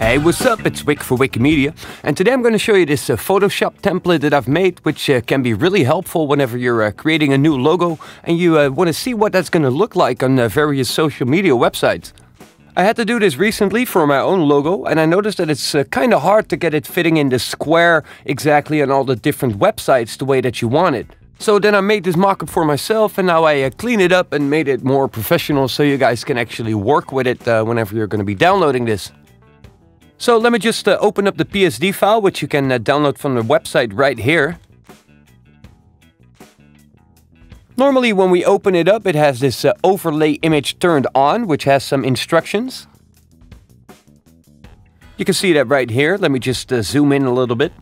Hey, what's up? It's Wick for Wikimedia, and today I'm going to show you this Photoshop template that I've made, which can be really helpful whenever you're creating a new logo and you want to see what that's going to look like on various social media websites. I had to do this recently for my own logo, and I noticed that it's kind of hard to get it fitting in the square exactly on all the different websites the way that you want it. So then I made this mock-up for myself, and now I clean it up and made it more professional so you guys can actually work with it whenever you're going to be downloading this. So let me just open up the PSD file, which you can download from the website right here. Normally when we open it up, it has this overlay image turned on, which has some instructions. You can see that right here. Let me just zoom in a little bit.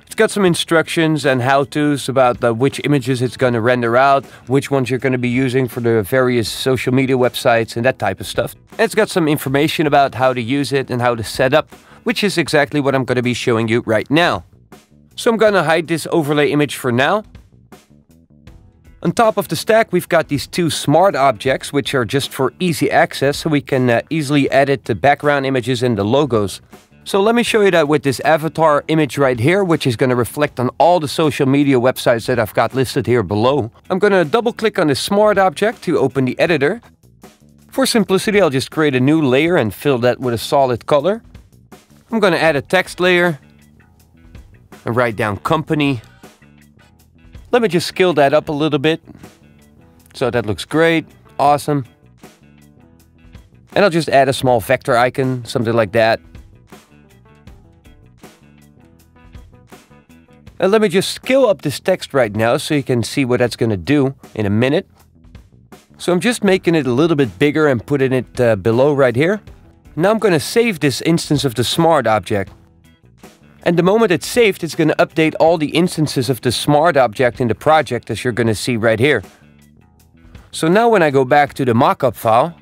It's got some instructions and how-tos about which images it's going to render out, which ones you're going to be using for the various social media websites and that type of stuff. And it's got some information about how to use it and how to set up, which is exactly what I'm going to be showing you right now. So I'm going to hide this overlay image for now. On top of the stack, we've got these two smart objects, which are just for easy access, so we can easily edit the background images and the logos. So let me show you that with this avatar image right here, which is going to reflect on all the social media websites that I've got listed here below. I'm going to double click on this smart object to open the editor. For simplicity, I'll just create a new layer and fill that with a solid color. I'm going to add a text layer and write down company. Let me just scale that up a little bit. So that looks great. Awesome. And I'll just add a small vector icon, something like that. And let me just scale up this text right now so you can see what that's going to do in a minute. So I'm just making it a little bit bigger and putting it below right here. Now I'm going to save this instance of the smart object. And the moment it's saved, it's going to update all the instances of the smart object in the project, as you're going to see right here. So now when I go back to the mockup file,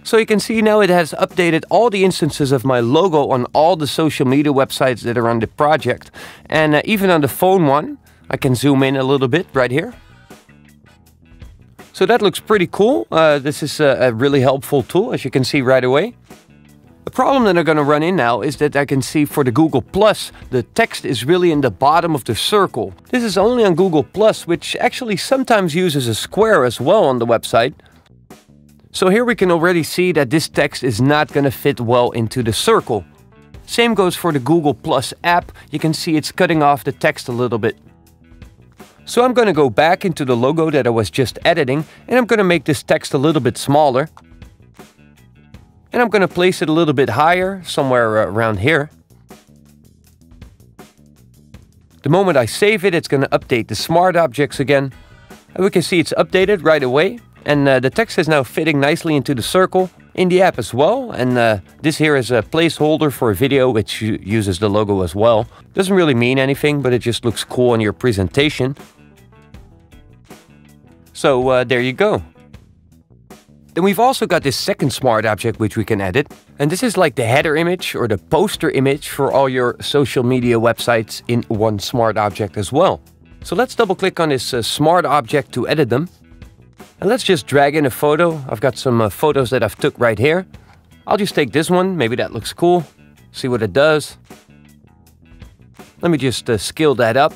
so you can see now it has updated all the instances of my logo on all the social media websites that are on the project. And even on the phone one, I can zoom in a little bit right here. So that looks pretty cool. This is a really helpful tool, as you can see right away. The problem that I'm going to run in now is that I can see for the Google+, the text is really in the bottom of the circle. This is only on Google+, which actually sometimes uses a square as well on the website. So here we can already see that this text is not going to fit well into the circle. Same goes for the Google+ app. You can see it's cutting off the text a little bit. So I'm going to go back into the logo that I was just editing, and I'm going to make this text a little bit smaller. And I'm going to place it a little bit higher, somewhere around here. The moment I save it, it's going to update the smart objects again. And we can see it's updated right away. And the text is now fitting nicely into the circle in the app as well. And this here is a placeholder for a video which uses the logo as well. Doesn't really mean anything, but it just looks cool in your presentation. So there you go. Then we've also got this second smart object which we can edit. And this is like the header image or the poster image for all your social media websites in one smart object as well. So let's double click on this smart object to edit them. And let's just drag in a photo. I've got some photos that I've took right here. I'll just take this one. Maybe that looks cool. See what it does. Let me just scale that up.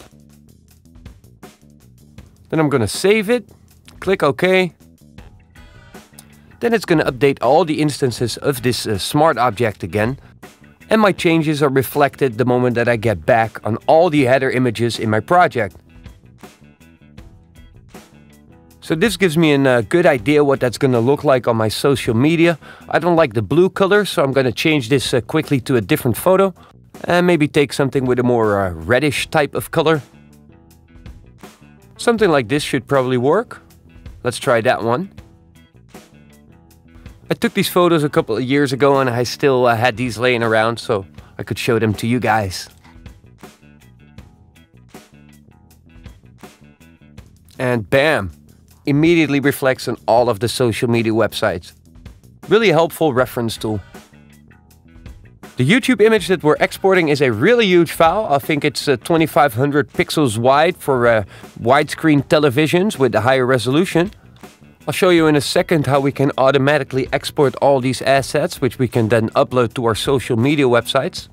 Then I'm going to save it. Click OK. Then it's going to update all the instances of this smart object again. And my changes are reflected the moment that I get back on all the header images in my project. So this gives me a good idea what that's going to look like on my social media. I don't like the blue color, so I'm going to change this quickly to a different photo. And maybe take something with a more reddish type of color. Something like this should probably work. Let's try that one. I took these photos a couple of years ago and I still had these laying around so I could show them to you guys. And bam! Immediately reflects on all of the social media websites. Really helpful reference tool. The YouTube image that we're exporting is a really huge file. I think it's 2500 pixels wide for widescreen televisions with a higher resolution. I'll show you in a second how we can automatically export all these assets, which we can then upload to our social media websites.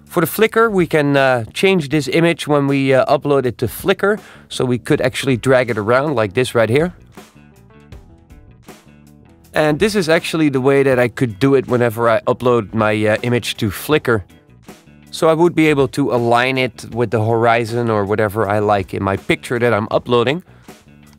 For the Flickr, we can change this image when we upload it to Flickr. So we could actually drag it around like this right here. And this is actually the way that I could do it whenever I upload my image to Flickr. So I would be able to align it with the horizon or whatever I like in my picture that I'm uploading.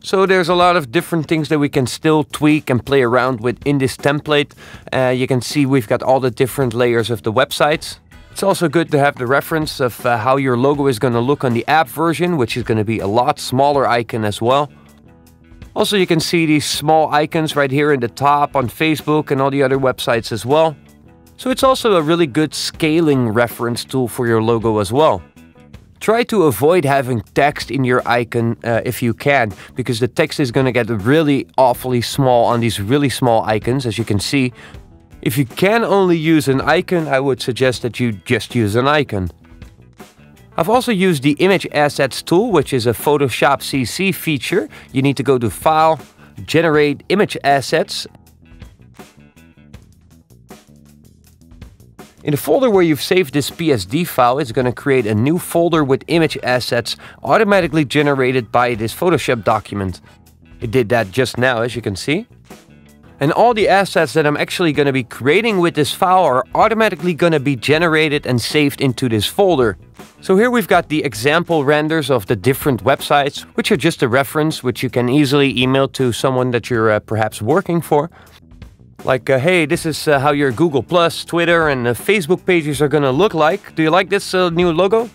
So there's a lot of different things that we can still tweak and play around with in this template. You can see we've got all the different layers of the websites. It's also good to have the reference of how your logo is going to look on the app version, which is going to be a lot smaller icon as well. Also, you can see these small icons right here in the top on Facebook and all the other websites as well. So it's also a really good scaling reference tool for your logo as well. Try to avoid having text in your icon if you can, because the text is going to get really awfully small on these really small icons, as you can see. If you can only use an icon, I would suggest that you just use an icon. I've also used the Image Assets tool, which is a Photoshop CC feature. You need to go to File, Generate Image Assets. In the folder where you've saved this PSD file, it's going to create a new folder with image assets automatically generated by this Photoshop document. It did that just now, as you can see. And all the assets that I'm actually going to be creating with this file are automatically going to be generated and saved into this folder. So here we've got the example renders of the different websites, which are just a reference which you can easily email to someone that you're perhaps working for. Like, hey, this is how your Google+, Twitter and Facebook pages are going to look like. Do you like this new logo?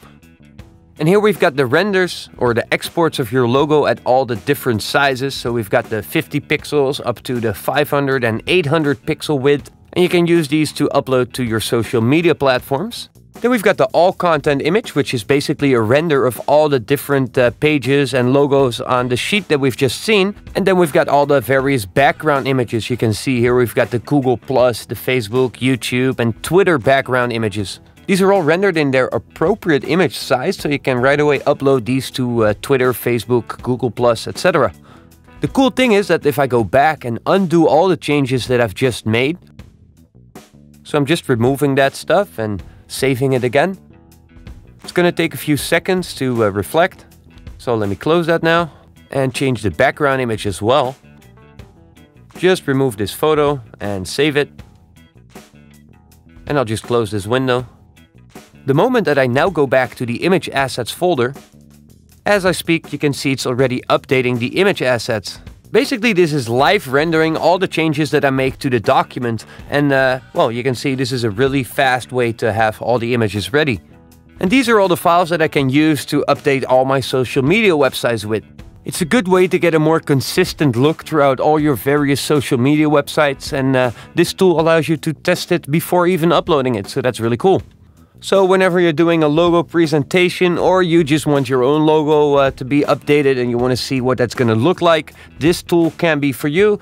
And here we've got the renders or the exports of your logo at all the different sizes. So we've got the 50 pixels up to the 500 and 800 pixel width. And you can use these to upload to your social media platforms. Then we've got the all content image, which is basically a render of all the different pages and logos on the sheet that we've just seen. And then we've got all the various background images. You can see here we've got the Google+, the Facebook, YouTube and Twitter background images. These are all rendered in their appropriate image size, so you can right away upload these to Twitter, Facebook, Google+, etc. The cool thing is that if I go back and undo all the changes that I've just made, so I'm just removing that stuff and saving it again. It's going to take a few seconds to reflect. So let me close that now and change the background image as well. Just remove this photo and save it. And I'll just close this window. The moment that I now go back to the image assets folder, as I speak, you can see it's already updating the image assets. Basically, this is live rendering all the changes that I make to the document. And, well, you can see this is a really fast way to have all the images ready. And these are all the files that I can use to update all my social media websites with. It's a good way to get a more consistent look throughout all your various social media websites. And this tool allows you to test it before even uploading it. So that's really cool. So whenever you're doing a logo presentation or you just want your own logo to be updated and you want to see what that's going to look like, this tool can be for you.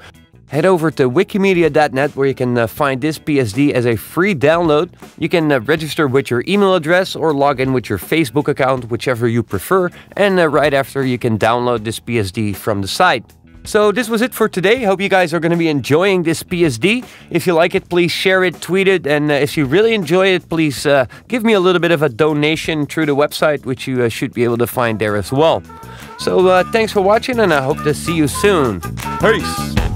Head over to WickieMedia.net where you can find this PSD as a free download. You can register with your email address or log in with your Facebook account, whichever you prefer. And right after you can download this PSD from the site. So this was it for today. Hope you guys are going to be enjoying this PSD. If you like it, please share it, tweet it. And if you really enjoy it, please give me a little bit of a donation through the website, which you should be able to find there as well. So thanks for watching and I hope to see you soon. Peace!